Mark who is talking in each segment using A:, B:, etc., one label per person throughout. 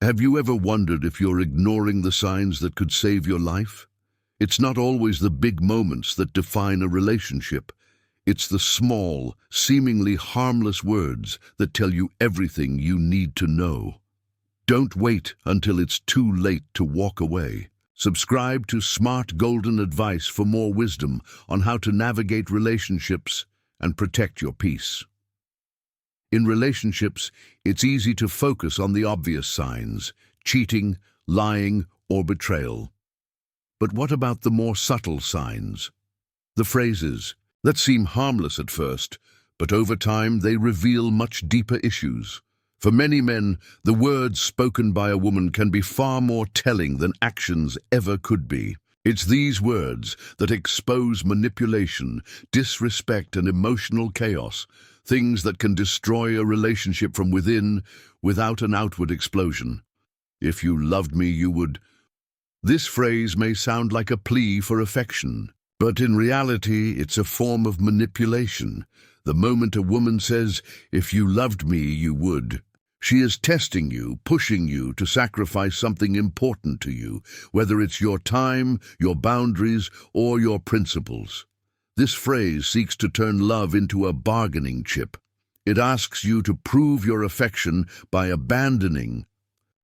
A: Have you ever wondered if you're ignoring the signs that could save your life? It's not always the big moments that define a relationship. It's the small, seemingly harmless words that tell you everything you need to know. Don't wait until it's too late to walk away. Subscribe to Smart Golden Advice for more wisdom on how to navigate relationships and protect your peace. In relationships, it's easy to focus on the obvious signs: cheating, lying, or betrayal. But what about the more subtle signs? The phrases that seem harmless at first, but over time they reveal much deeper issues. For many men, the words spoken by a woman can be far more telling than actions ever could be. It's these words that expose manipulation, disrespect, and emotional chaos, things that can destroy a relationship from within without an outward explosion. If you loved me, you would. This phrase may sound like a plea for affection, but in reality, it's a form of manipulation. The moment a woman says, "If you loved me, you would," she is testing you, pushing you to sacrifice something important to you, whether it's your time, your boundaries, or your principles. This phrase seeks to turn love into a bargaining chip. It asks you to prove your affection by abandoning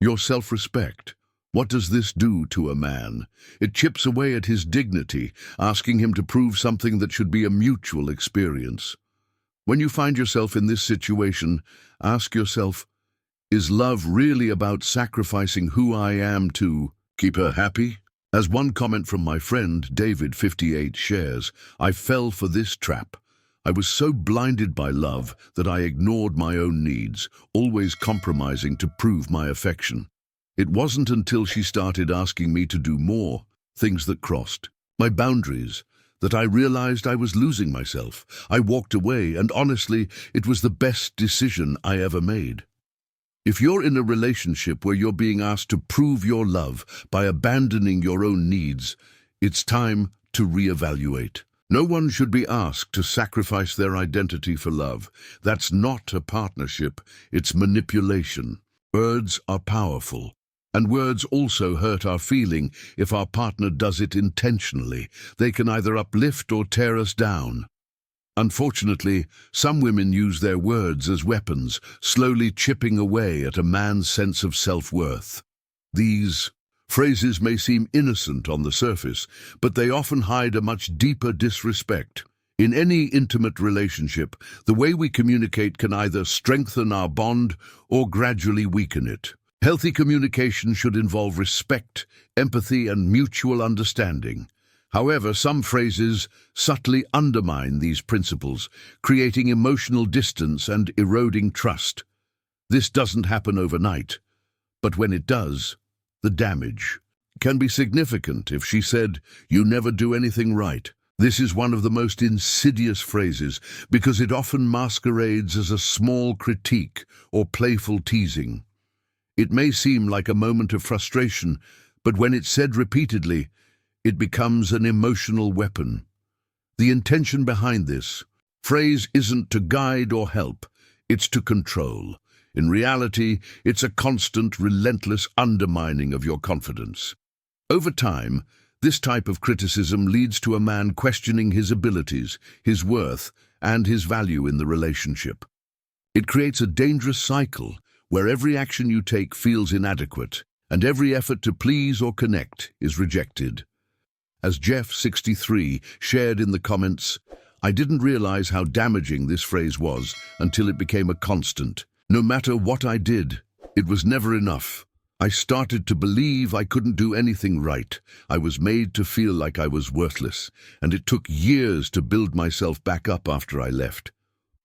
A: your self-respect. What does this do to a man? It chips away at his dignity, asking him to prove something that should be a mutual experience. When you find yourself in this situation, ask yourself, is love really about sacrificing who I am to keep her happy? As one comment from my friend, David, 58, shares, I fell for this trap. I was so blinded by love that I ignored my own needs, always compromising to prove my affection. It wasn't until she started asking me to do more, things that crossed my boundaries, that I realized I was losing myself. I walked away, and honestly, it was the best decision I ever made. If you're in a relationship where you're being asked to prove your love by abandoning your own needs, it's time to reevaluate. No one should be asked to sacrifice their identity for love. That's not a partnership, it's manipulation. Words are powerful, and words also hurt our feeling if our partner does it intentionally. They can either uplift or tear us down. Unfortunately, some women use their words as weapons, slowly chipping away at a man's sense of self-worth. These phrases may seem innocent on the surface, but they often hide a much deeper disrespect. In any intimate relationship, the way we communicate can either strengthen our bond or gradually weaken it. Healthy communication should involve respect, empathy, and mutual understanding. However, some phrases subtly undermine these principles, creating emotional distance and eroding trust. This doesn't happen overnight, but when it does, the damage can be significant. If she said, "You never do anything right," this is one of the most insidious phrases because it often masquerades as a small critique or playful teasing. It may seem like a moment of frustration, but when it's said repeatedly, it becomes an emotional weapon. The intention behind this phrase isn't to guide or help, it's to control. In reality, it's a constant, relentless undermining of your confidence. Over time, this type of criticism leads to a man questioning his abilities, his worth, and his value in the relationship. It creates a dangerous cycle where every action you take feels inadequate, and every effort to please or connect is rejected. As Jeff, 63, shared in the comments, I didn't realize how damaging this phrase was until it became a constant. No matter what I did, it was never enough. I started to believe I couldn't do anything right. I was made to feel like I was worthless, and it took years to build myself back up after I left.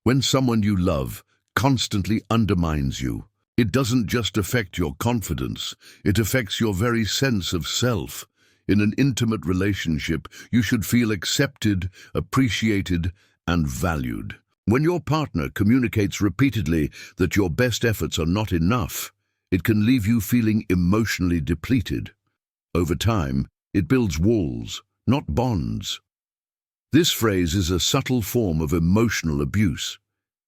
A: When someone you love constantly undermines you, it doesn't just affect your confidence, it affects your very sense of self. In an intimate relationship, you should feel accepted, appreciated, and valued. When your partner communicates repeatedly that your best efforts are not enough, it can leave you feeling emotionally depleted. Over time, it builds walls, not bonds. This phrase is a subtle form of emotional abuse.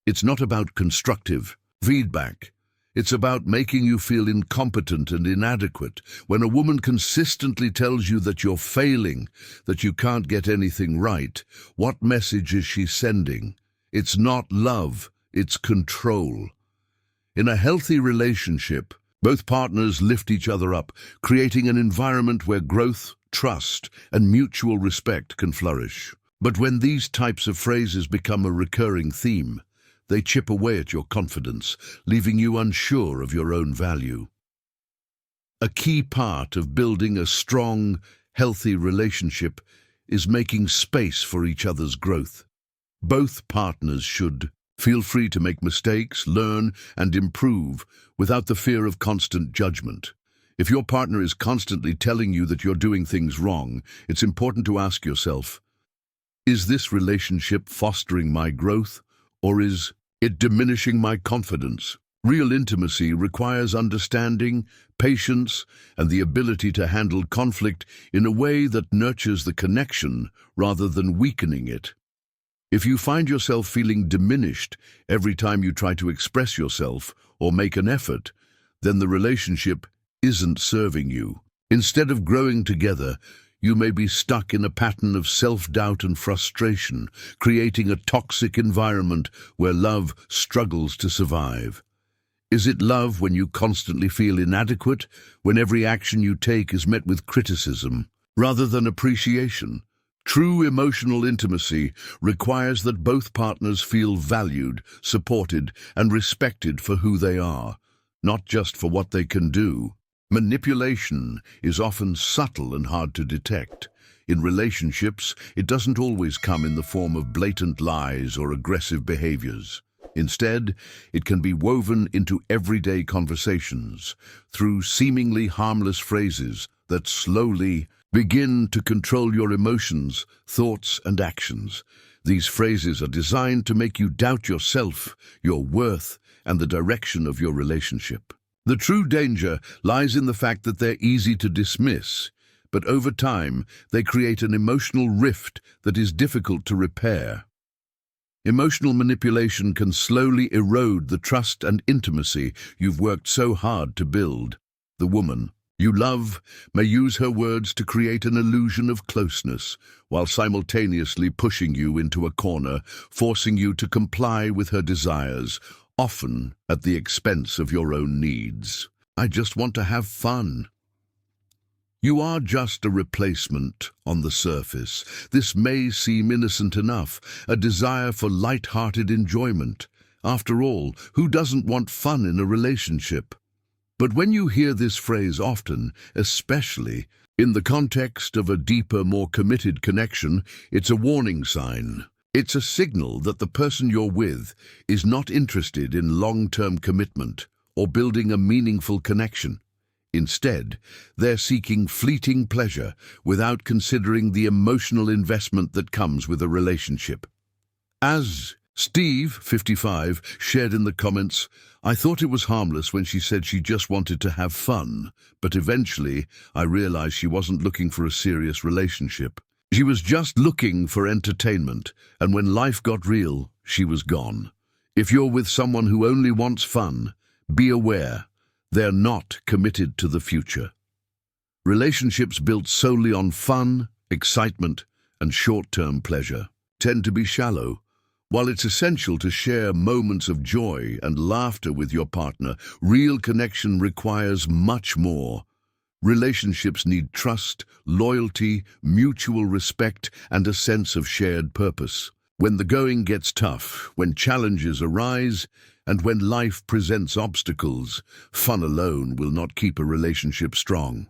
A: It's not about constructive feedback. It's about making you feel incompetent and inadequate. When a woman consistently tells you that you're failing, that you can't get anything right, what message is she sending? It's not love, it's control. In a healthy relationship, both partners lift each other up, creating an environment where growth, trust, and mutual respect can flourish. But when these types of phrases become a recurring theme, they chip away at your confidence, leaving you unsure of your own value. A key part of building a strong, healthy relationship is making space for each other's growth. Both partners should feel free to make mistakes, learn, and improve without the fear of constant judgment. If your partner is constantly telling you that you're doing things wrong, it's important to ask yourself, is this relationship fostering my growth, or is it diminishing my confidence? Real intimacy requires understanding, patience, and the ability to handle conflict in a way that nurtures the connection rather than weakening it. If you find yourself feeling diminished every time you try to express yourself or make an effort, then the relationship isn't serving you. Instead of growing together, you may be stuck in a pattern of self-doubt and frustration, creating a toxic environment where love struggles to survive. Is it love when you constantly feel inadequate, when every action you take is met with criticism, rather than appreciation? True emotional intimacy requires that both partners feel valued, supported, and respected for who they are, not just for what they can do. Manipulation is often subtle and hard to detect. In relationships, it doesn't always come in the form of blatant lies or aggressive behaviors. Instead, it can be woven into everyday conversations through seemingly harmless phrases that slowly begin to control your emotions, thoughts, and actions. These phrases are designed to make you doubt yourself, your worth, and the direction of your relationship. The true danger lies in the fact that they're easy to dismiss, but over time, they create an emotional rift that is difficult to repair. Emotional manipulation can slowly erode the trust and intimacy you've worked so hard to build. The woman you love may use her words to create an illusion of closeness, while simultaneously pushing you into a corner, forcing you to comply with her desires, often at the expense of your own needs. I just want to have fun. You are just a replacement on the surface. This may seem innocent enough, a desire for light-hearted enjoyment. After all, who doesn't want fun in a relationship? But when you hear this phrase often, especially in the context of a deeper, more committed connection, it's a warning sign. It's a signal that the person you're with is not interested in long-term commitment or building a meaningful connection. Instead, they're seeking fleeting pleasure without considering the emotional investment that comes with a relationship. As Steve, 55, shared in the comments, I thought it was harmless when she said she just wanted to have fun, but eventually I realized she wasn't looking for a serious relationship. She was just looking for entertainment, and when life got real, she was gone. If you're with someone who only wants fun, be aware, they're not committed to the future. Relationships built solely on fun, excitement, and short-term pleasure tend to be shallow. While it's essential to share moments of joy and laughter with your partner, real connection requires much more. Relationships need trust, loyalty, mutual respect, and a sense of shared purpose. When the going gets tough, when challenges arise, and when life presents obstacles, fun alone will not keep a relationship strong.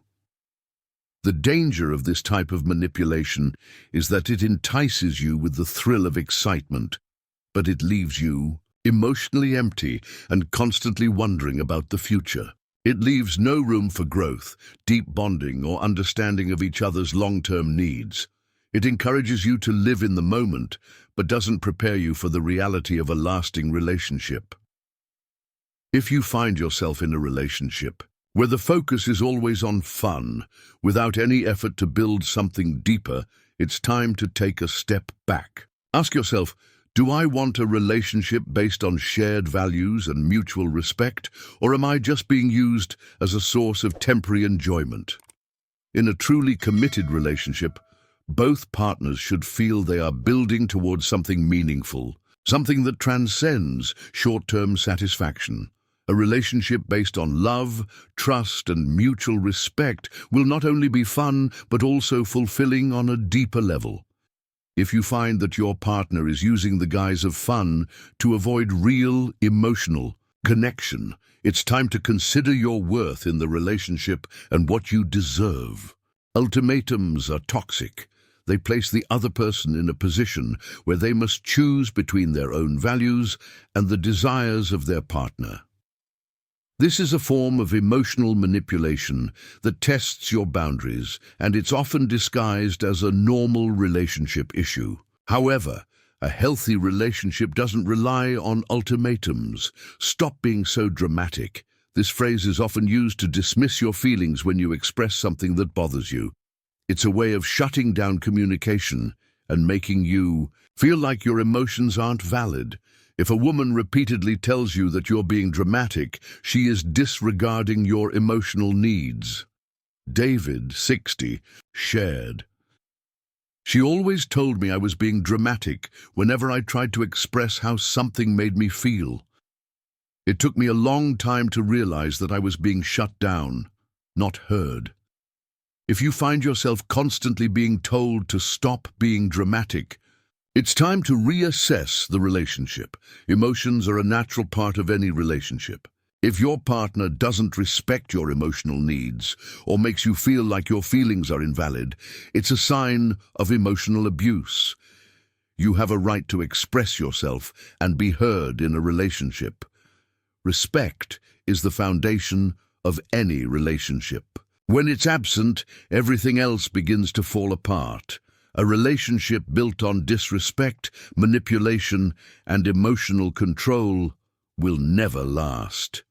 A: The danger of this type of manipulation is that it entices you with the thrill of excitement, but it leaves you emotionally empty and constantly wondering about the future. It leaves no room for growth, deep bonding, or understanding of each other's long-term needs. It encourages you to live in the moment, but doesn't prepare you for the reality of a lasting relationship. If you find yourself in a relationship where the focus is always on fun, without any effort to build something deeper, it's time to take a step back. Ask yourself, Do I want a relationship based on shared values and mutual respect, or am I just being used as a source of temporary enjoyment? In a truly committed relationship, both partners should feel they are building towards something meaningful, something that transcends short-term satisfaction. A relationship based on love, trust, and mutual respect will not only be fun, but also fulfilling on a deeper level. If you find that your partner is using the guise of fun to avoid real, emotional connection, it's time to consider your worth in the relationship and what you deserve. Ultimatums are toxic. They place the other person in a position where they must choose between their own values and the desires of their partner. This is a form of emotional manipulation that tests your boundaries, and it's often disguised as a normal relationship issue. However, a healthy relationship doesn't rely on ultimatums. Stop being so dramatic. This phrase is often used to dismiss your feelings when you express something that bothers you. It's a way of shutting down communication and making you feel like your emotions aren't valid. If a woman repeatedly tells you that you're being dramatic, she is disregarding your emotional needs. David, 60, shared, "She always told me I was being dramatic whenever I tried to express how something made me feel. It took me a long time to realize that I was being shut down, not heard." If you find yourself constantly being told to stop being dramatic, it's time to reassess the relationship. Emotions are a natural part of any relationship. If your partner doesn't respect your emotional needs or makes you feel like your feelings are invalid, it's a sign of emotional abuse. You have a right to express yourself and be heard in a relationship. Respect is the foundation of any relationship. When it's absent, everything else begins to fall apart. A relationship built on disrespect, manipulation, and emotional control will never last.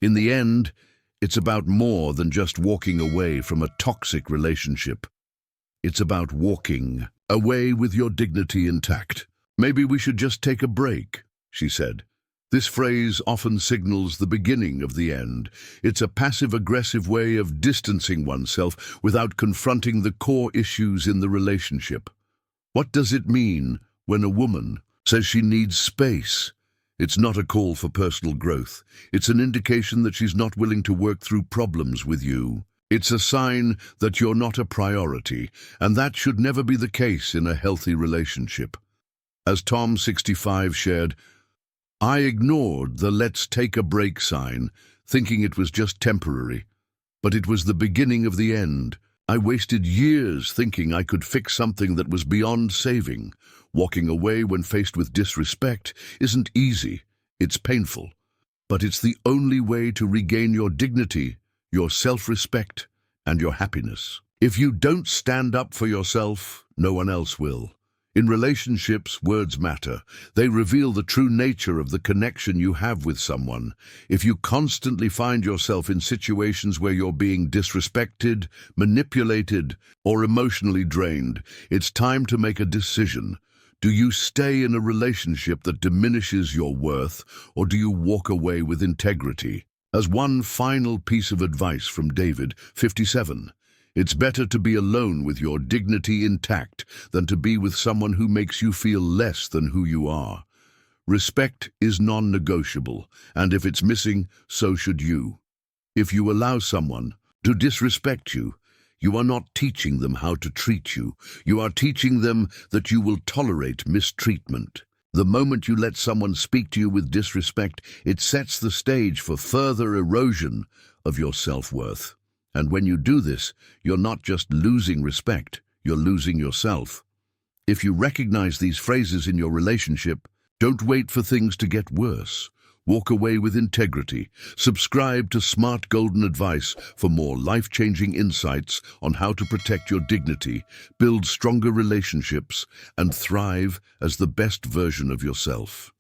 A: In the end, it's about more than just walking away from a toxic relationship. It's about walking away with your dignity intact. "Maybe we should just take a break," she said. This phrase often signals the beginning of the end. It's a passive-aggressive way of distancing oneself without confronting the core issues in the relationship. What does it mean when a woman says she needs space? It's not a call for personal growth. It's an indication that she's not willing to work through problems with you. It's a sign that you're not a priority, and that should never be the case in a healthy relationship. As Tom, 65, shared, "I ignored the 'let's take a break' sign, thinking it was just temporary. But it was the beginning of the end. I wasted years thinking I could fix something that was beyond saving. Walking away when faced with disrespect isn't easy. It's painful. But it's the only way to regain your dignity, your self-respect, and your happiness. If you don't stand up for yourself, no one else will." In relationships, words matter. They reveal the true nature of the connection you have with someone. If you constantly find yourself in situations where you're being disrespected, manipulated, or emotionally drained, it's time to make a decision. Do you stay in a relationship that diminishes your worth, or do you walk away with integrity? As one final piece of advice from David, 57, "It's better to be alone with your dignity intact than to be with someone who makes you feel less than who you are. Respect is non-negotiable, and if it's missing, so should you. If you allow someone to disrespect you, you are not teaching them how to treat you. You are teaching them that you will tolerate mistreatment. The moment you let someone speak to you with disrespect, it sets the stage for further erosion of your self-worth. And when you do this, you're not just losing respect, you're losing yourself. If you recognize these phrases in your relationship, don't wait for things to get worse. Walk away with integrity. Subscribe to Smart Golden Advice for more life-changing insights on how to protect your dignity, build stronger relationships, and thrive as the best version of yourself.